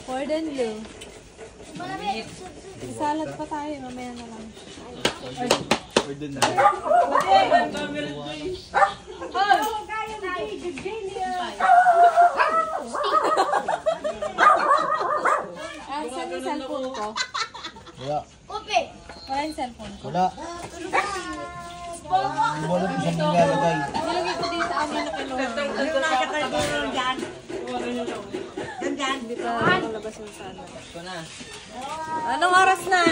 Cordon bleu. Salad pa tayo, mamaya na lang. Cordon bleu. Saan yung cellphone ko? Wala. Wala yung cellphone ko. Wala. Hindi mo alam kung saan nilalagay. Nilagay ko dito ang mga kinuha. Dito, labas yung sana. Anong oras na?